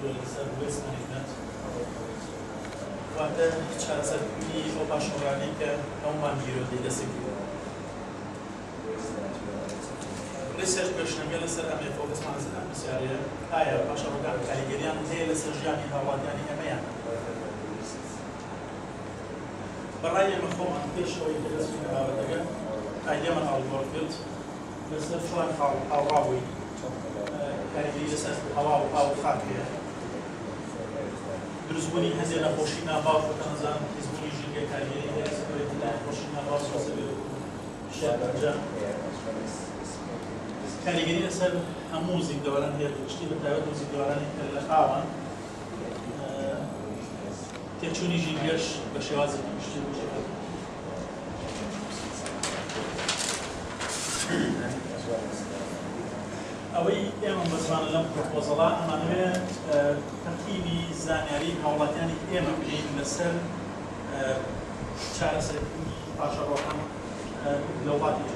لەسەر وێستمانێت واتە چارەسەرکردنی ئەو پاشەڕانەی کە هەمومان بیرۆدەی دەسێتی لەسەر پێشنەگە لەسەر ئەمێ فۆکسمان لەسەر ئەم پرسیارەیە ئایا پاشەڕەکان کاریگەریان هەیە لەسەر ژیانی هاوڵاتیانی ئەمەیان بەڕای ئێمە خۆمان پێش ئەوەی کە دەست بکەین بابەتەکە ئایدێمان هەڵگۆڕ کرد لەسەر چۆن هاوڕاوی کاریگەری لەسەر هەوا و ئاو و خاک هەیە دروستبوونی هەندێک نەخۆشی ناباو و تەنزان هیزبوونی ژینگە کاریگەری هەیە لەسەر نەخۆشی ناباو سۆسەبێ شێربەنجە کاریگەری لەسەر هەموو زیندەوەران هەیە شتی بەتایبەت و زیندەوەرانی کە لە ئاوان تێکچوونی ژینگەش بە شێوازێکی گشتی ئەوەی ئێمە بەزمانە لەم پرۆپۆزەڵا ئەمانوێ تەرتیبی زانیاری هاوڵاتیانی ئێمە بکەین لەسەر چارەسەرکردنی پاشەڕۆکان لە وڵاتی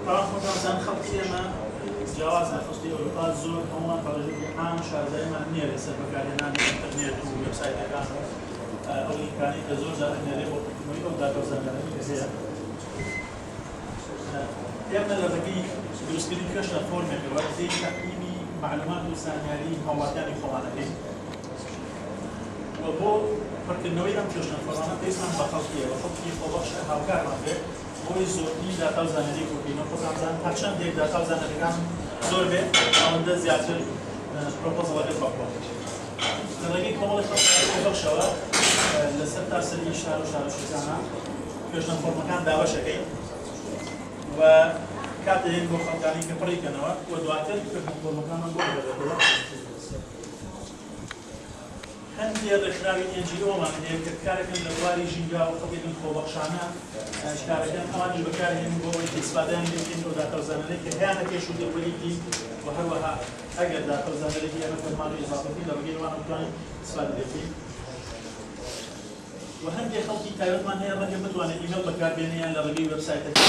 بەڵام خۆتانزان خەڵکی ئێمە جیاواز نەخستی ئەوروپا زۆر هەمومان پەڕێژێکی عام شارەزاییمان نییە لەسەر بەکارهێنانی ئینتەرنێت و وێبسایتەکان ئەو ئیمکانی کە زۆر جار هەنێرێ بۆ کردنەوەی ئەو داکەوزانەکانی کە هەیە ئێمە لە ڕێگەی دروستکردنی کەش لە فۆرمێکەوە دەی تەقییمی معلومات و زانیاری هاوڵاتیانی خۆمانەکەین و بۆ پڕکردنەوەی ئەم کێشە فۆرمانە پێویستمان بە خەڵکیە بە خەڵکی خۆبەخش هاوکارمان بێت بۆی زۆربەی داتا و زانیاری کۆبینەوە خۆتانزان تا چەندێک داتا و زانیاریەکان زۆر بێت ئەوەندە زیاتر پرۆپۆزەڵەکەت بەخۆ لە ڕێگەی کۆمەڵی خۆبەخشەوە لەسەر تاسەری شار و شارەشوزانە کێشە فۆرمەکان داوەشەکەین و کاتێک بۆ خەڵکانی کە پڕیکەنەوە و دواتر فۆرمەکانمان بۆ دەبێتەوە هەندێک ڕێکخراوی NGOمان هەیە کە کارەکەن لە بواری ژینگا و خەڵکێکی خۆبەخشانە کارەکەن ئەوانیش بەکارهێنن بۆ ئەوەی ئیسپادەیان بکەین بۆ داتا و زانیاری کە هەیە پێش و دەوەریکی و هەروەها ئەگەر داتا و زانیاری ئەمە فەرمان و ئیزافەتی لە ڕێگەی ئەوان بتوانین ئیسپادە بکەین و هەندێک خەڵکی تایبەتمان هەیە ڕەنگە بتوانێت ئیمێل بەکاربێنیان لە ڕێگەی وێبسایتەکە